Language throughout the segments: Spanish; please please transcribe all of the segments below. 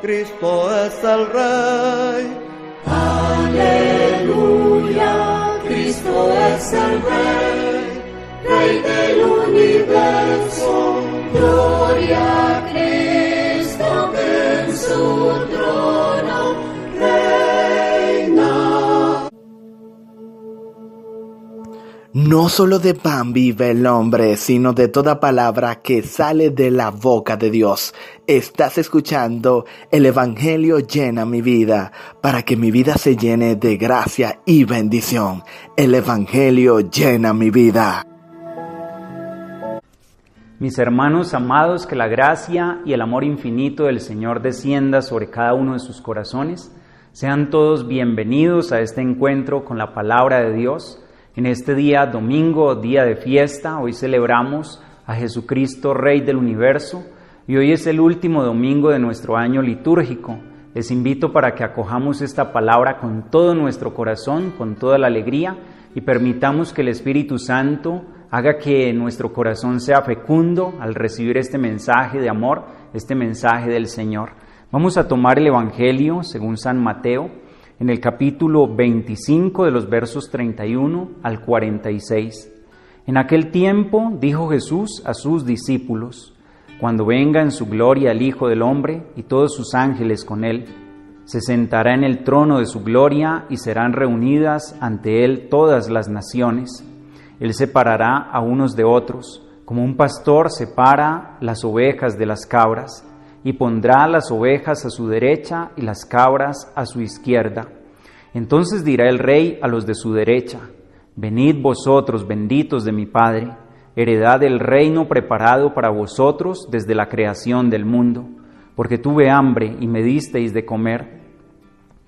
Cristo es el Rey. Aleluya, Cristo es el Rey, Rey del universo. Gloria a Cristo que en su trono reina. No solo de pan vive el hombre, sino de toda palabra que sale de la boca de Dios. Estás escuchando el Evangelio Llena Mi Vida, para que mi vida se llene de gracia y bendición. El Evangelio Llena Mi Vida. Mis hermanos amados, que la gracia y el amor infinito del Señor descienda sobre cada uno de sus corazones. Sean todos bienvenidos a este encuentro con la palabra de Dios. En este día domingo, día de fiesta, hoy celebramos a Jesucristo, Rey del Universo, y hoy es el último domingo de nuestro año litúrgico. Les invito para que acojamos esta palabra con todo nuestro corazón, con toda la alegría, y permitamos que el Espíritu Santo haga que nuestro corazón sea fecundo al recibir este mensaje de amor, este mensaje del Señor. Vamos a tomar el Evangelio según San Mateo, en el capítulo 25 de los versos 31 al 46. En aquel tiempo dijo Jesús a sus discípulos: cuando venga en su gloria el Hijo del Hombre y todos sus ángeles con él, se sentará en el trono de su gloria y serán reunidas ante él todas las naciones. Él separará a unos de otros, como un pastor separa las ovejas de las cabras, y pondrá las ovejas a su derecha y las cabras a su izquierda. Entonces dirá el Rey a los de su derecha: venid vosotros, benditos de mi Padre, heredad del reino preparado para vosotros desde la creación del mundo, porque tuve hambre y me disteis de comer,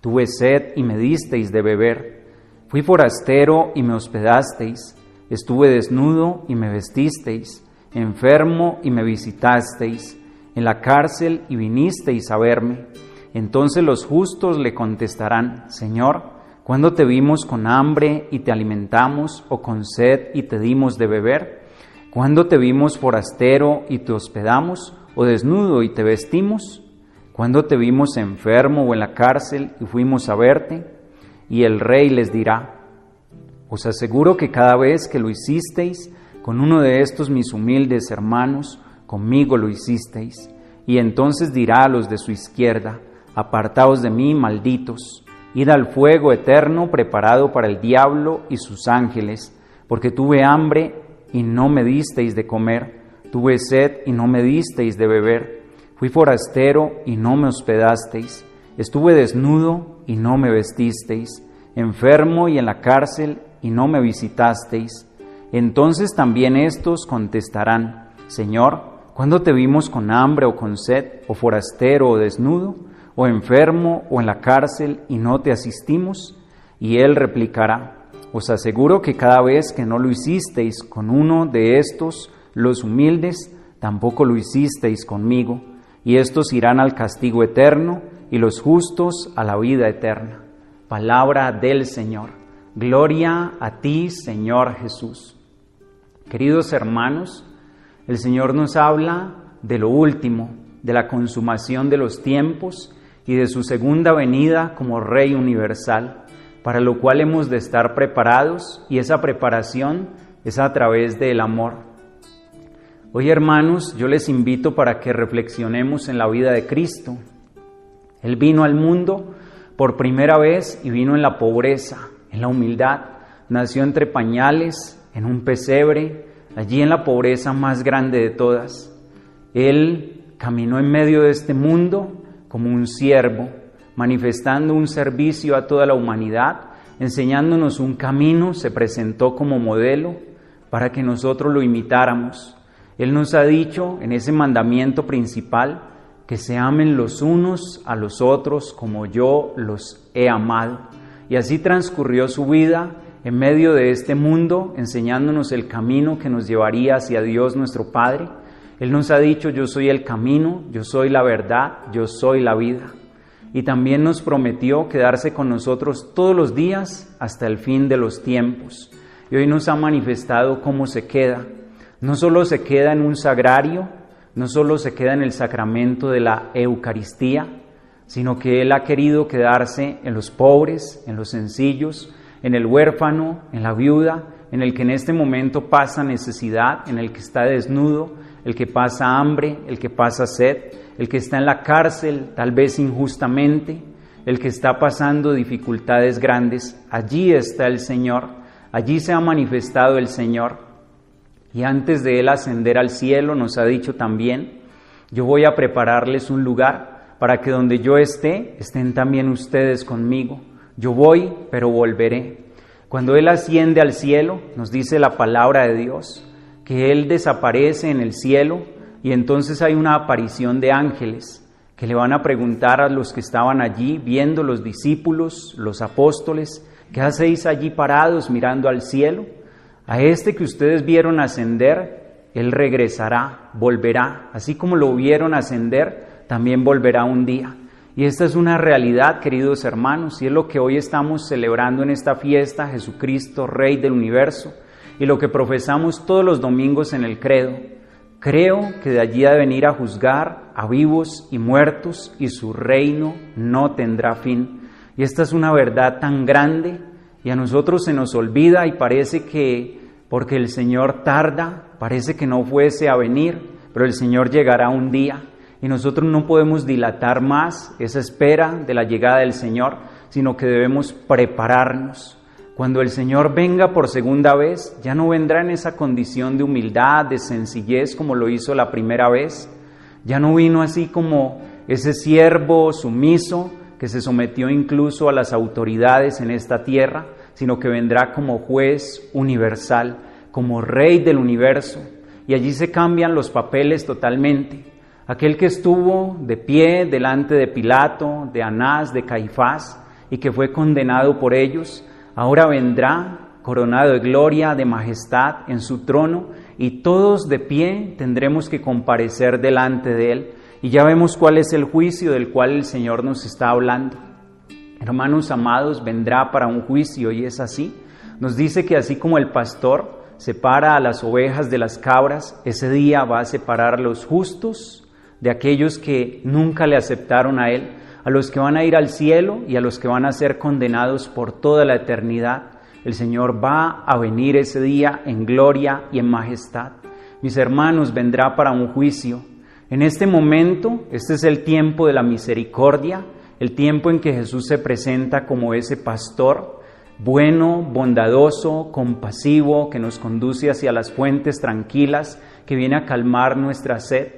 tuve sed y me disteis de beber, fui forastero y me hospedasteis, estuve desnudo y me vestisteis, enfermo y me visitasteis, en la cárcel y vinisteis a verme. Entonces los justos le contestarán: Señor, ¿cuándo te vimos con hambre y te alimentamos, o con sed y te dimos de beber? ¿Cuándo te vimos forastero y te hospedamos, o desnudo y te vestimos? ¿Cuándo te vimos enfermo o en la cárcel y fuimos a verte? Y el Rey les dirá: os aseguro que cada vez que lo hicisteis con uno de estos mis humildes hermanos, conmigo lo hicisteis. Y entonces dirá a los de su izquierda: apartaos de mí, malditos, id al fuego eterno preparado para el diablo y sus ángeles, porque tuve hambre y no me disteis de comer, tuve sed y no me disteis de beber, fui forastero y no me hospedasteis, estuve desnudo y no me vestisteis, enfermo y en la cárcel y no me visitasteis. Entonces también estos contestarán: Señor, ¿cuándo te vimos con hambre o con sed, o forastero o desnudo, o enfermo o en la cárcel y no te asistimos? Y él replicará: os aseguro que cada vez que no lo hicisteis con uno de estos, los humildes, tampoco lo hicisteis conmigo. Y estos irán al castigo eterno y los justos a la vida eterna. Palabra del Señor. Gloria a ti, Señor Jesús. Queridos hermanos, el Señor nos habla de lo último, de la consumación de los tiempos y de su segunda venida como Rey universal, para lo cual hemos de estar preparados, y esa preparación es a través del amor. Hoy, hermanos, yo les invito para que reflexionemos en la vida de Cristo. Él vino al mundo por primera vez y vino en la pobreza, en la humildad. Nació entre pañales, en un pesebre, allí en la pobreza más grande de todas. Él caminó en medio de este mundo como un siervo, manifestando un servicio a toda la humanidad, enseñándonos un camino. Se presentó como modelo para que nosotros lo imitáramos. Él nos ha dicho en ese mandamiento principal que se amen los unos a los otros como yo los he amado. Y así transcurrió su vida en medio de este mundo, enseñándonos el camino que nos llevaría hacia Dios nuestro Padre. Él nos ha dicho: yo soy el camino, yo soy la verdad, yo soy la vida. Y también nos prometió quedarse con nosotros todos los días hasta el fin de los tiempos. Y hoy nos ha manifestado cómo se queda. No solo se queda en un sagrario, no solo se queda en el sacramento de la Eucaristía, sino que Él ha querido quedarse en los pobres, en los sencillos, en el huérfano, en la viuda, en el que en este momento pasa necesidad, en el que está desnudo, el que pasa hambre, el que pasa sed, el que está en la cárcel, tal vez injustamente, el que está pasando dificultades grandes. Allí está el Señor, allí se ha manifestado el Señor. Y antes de Él ascender al cielo nos ha dicho también: yo voy a prepararles un lugar para que donde yo esté, estén también ustedes conmigo. Yo voy, pero volveré. Cuando Él asciende al cielo, nos dice la palabra de Dios, que Él desaparece en el cielo y entonces hay una aparición de ángeles que le van a preguntar a los que estaban allí, viendo los discípulos, los apóstoles: ¿qué hacéis allí parados mirando al cielo? A este que ustedes vieron ascender, Él regresará, volverá. Así como lo vieron ascender, también volverá un día. Y esta es una realidad, queridos hermanos, y es lo que hoy estamos celebrando en esta fiesta: Jesucristo, Rey del universo, y lo que profesamos todos los domingos en el credo. Creo que de allí ha de venir a juzgar a vivos y muertos, y su reino no tendrá fin. Y esta es una verdad tan grande, y a nosotros se nos olvida y parece que porque el Señor tarda, parece que no fuese a venir, pero el Señor llegará un día. Y nosotros no podemos dilatar más esa espera de la llegada del Señor, sino que debemos prepararnos. Cuando el Señor venga por segunda vez, ya no vendrá en esa condición de humildad, de sencillez como lo hizo la primera vez. Ya no vino así como ese siervo sumiso que se sometió incluso a las autoridades en esta tierra, sino que vendrá como juez universal, como Rey del universo. Y allí se cambian los papeles totalmente. Aquel que estuvo de pie delante de Pilato, de Anás, de Caifás, y que fue condenado por ellos, ahora vendrá coronado de gloria, de majestad en su trono, y todos de pie tendremos que comparecer delante de Él. Y ya vemos cuál es el juicio del cual el Señor nos está hablando. Hermanos amados, vendrá para un juicio, y es así. Nos dice que así como el pastor separa a las ovejas de las cabras, ese día va a separar a los justos de aquellos que nunca le aceptaron a Él, a los que van a ir al cielo y a los que van a ser condenados por toda la eternidad. El Señor va a venir ese día en gloria y en majestad. Mis hermanos, vendrá para un juicio. En este momento, este es el tiempo de la misericordia, el tiempo en que Jesús se presenta como ese pastor bueno, bondadoso, compasivo, que nos conduce hacia las fuentes tranquilas, que viene a calmar nuestra sed.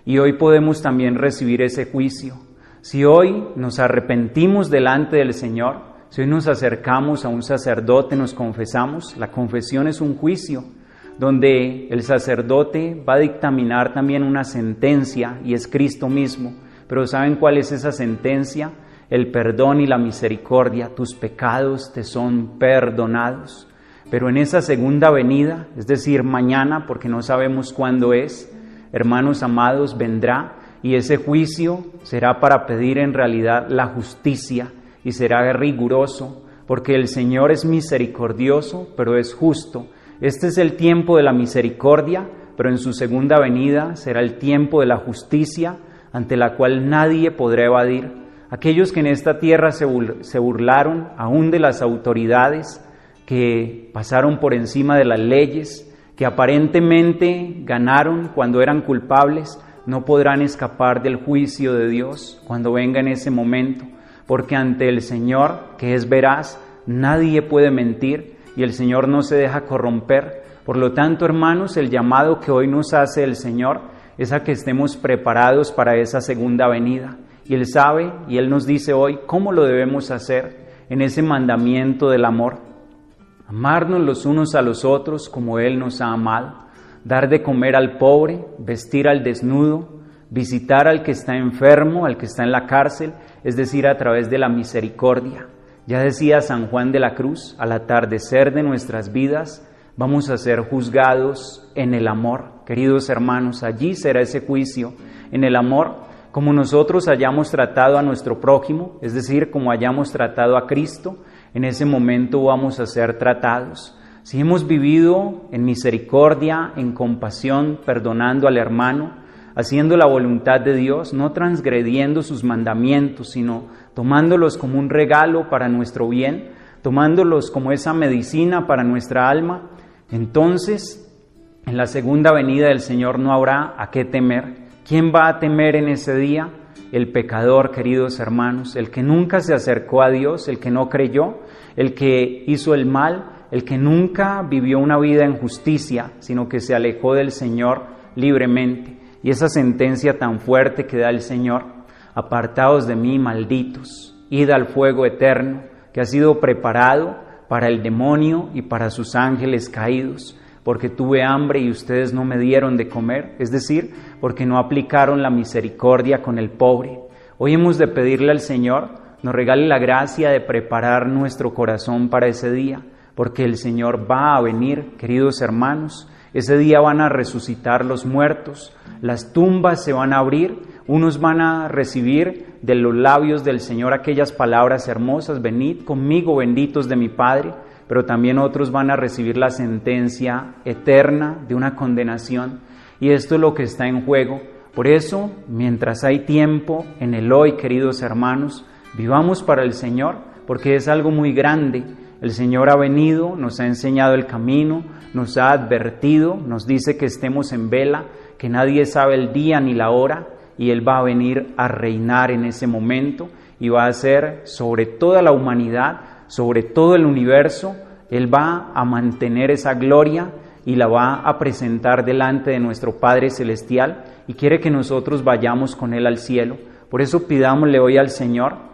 Y hoy podemos también recibir ese juicio. Si hoy nos arrepentimos delante del Señor, si hoy nos acercamos a un sacerdote, nos confesamos, la confesión es un juicio, donde el sacerdote va a dictaminar también una sentencia, y es Cristo mismo. Pero ¿saben cuál es esa sentencia? El perdón y la misericordia. Tus pecados te son perdonados. Pero en esa segunda venida, es decir, mañana, porque no sabemos cuándo es, hermanos amados, vendrá, y ese juicio será para pedir en realidad la justicia, y será riguroso, porque el Señor es misericordioso, pero es justo. Este es el tiempo de la misericordia, pero en su segunda venida será el tiempo de la justicia, ante la cual nadie podrá evadir. Aquellos que en esta tierra se burlaron aún de las autoridades, que pasaron por encima de las leyes, que aparentemente ganaron cuando eran culpables, no podrán escapar del juicio de Dios cuando venga en ese momento, porque ante el Señor, que es veraz, nadie puede mentir, y el Señor no se deja corromper. Por lo tanto, hermanos, el llamado que hoy nos hace el Señor es a que estemos preparados para esa segunda venida. Y Él sabe, y Él nos dice hoy cómo lo debemos hacer en ese mandamiento del amor. Amarnos los unos a los otros como Él nos ha amado. Dar de comer al pobre, vestir al desnudo, visitar al que está enfermo, al que está en la cárcel, es decir, a través de la misericordia. Ya decía San Juan de la Cruz, al atardecer de nuestras vidas, vamos a ser juzgados en el amor. Queridos hermanos, allí será ese juicio, en el amor, como nosotros hayamos tratado a nuestro prójimo, es decir, como hayamos tratado a Cristo, en ese momento vamos a ser tratados. Si hemos vivido en misericordia, en compasión, perdonando al hermano, haciendo la voluntad de Dios, no transgrediendo sus mandamientos, sino tomándolos como un regalo para nuestro bien, tomándolos como esa medicina para nuestra alma, entonces en la segunda venida del Señor no habrá a qué temer. ¿Quién va a temer en ese día? El pecador, queridos hermanos, el que nunca se acercó a Dios, el que no creyó, el que hizo el mal, el que nunca vivió una vida en justicia, sino que se alejó del Señor libremente. Y esa sentencia tan fuerte que da el Señor: apartaos de mí, malditos, id al fuego eterno, que ha sido preparado para el demonio y para sus ángeles caídos, porque tuve hambre y ustedes no me dieron de comer, es decir, porque no aplicaron la misericordia con el pobre. Hoy hemos de pedirle al Señor nos regale la gracia de preparar nuestro corazón para ese día, porque el Señor va a venir, queridos hermanos. Ese día van a resucitar los muertos, las tumbas se van a abrir, unos van a recibir de los labios del Señor aquellas palabras hermosas: venid conmigo, benditos de mi Padre, pero también otros van a recibir la sentencia eterna de una condenación, y esto es lo que está en juego. Por eso, mientras hay tiempo en el hoy, queridos hermanos, vivamos para el Señor, porque es algo muy grande. El Señor ha venido, nos ha enseñado el camino, nos ha advertido, nos dice que estemos en vela, que nadie sabe el día ni la hora, y Él va a venir a reinar en ese momento, y va a ser sobre toda la humanidad, sobre todo el universo. Él va a mantener esa gloria y la va a presentar delante de nuestro Padre Celestial, y quiere que nosotros vayamos con Él al cielo. Por eso pidámosle hoy al Señor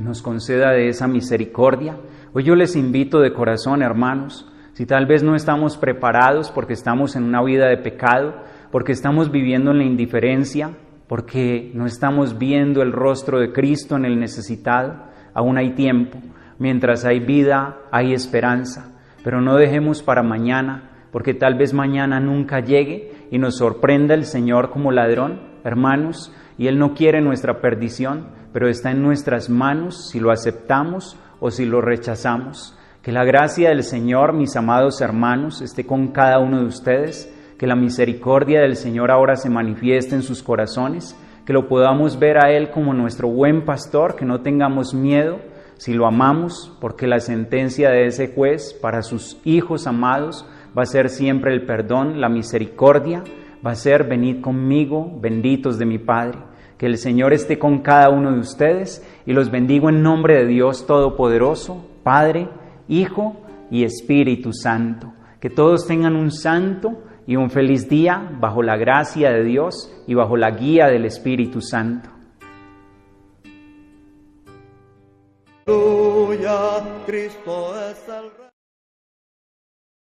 nos conceda de esa misericordia. Hoy yo les invito de corazón, hermanos, si tal vez no estamos preparados porque estamos en una vida de pecado, porque estamos viviendo en la indiferencia, porque no estamos viendo el rostro de Cristo en el necesitado, aún hay tiempo. Mientras hay vida, hay esperanza, pero no dejemos para mañana, porque tal vez mañana nunca llegue y nos sorprenda el Señor como ladrón, hermanos, y Él no quiere nuestra perdición, pero está en nuestras manos si lo aceptamos o si lo rechazamos. Que la gracia del Señor, mis amados hermanos, esté con cada uno de ustedes, que la misericordia del Señor ahora se manifieste en sus corazones, que lo podamos ver a Él como nuestro buen pastor, que no tengamos miedo si lo amamos, porque la sentencia de ese juez para sus hijos amados va a ser siempre el perdón, la misericordia, va a ser: venid conmigo, benditos de mi Padre. Que el Señor esté con cada uno de ustedes, y los bendigo en nombre de Dios Todopoderoso, Padre, Hijo y Espíritu Santo. Que todos tengan un santo y un feliz día bajo la gracia de Dios y bajo la guía del Espíritu Santo. Aleluya, Cristo es el Rey.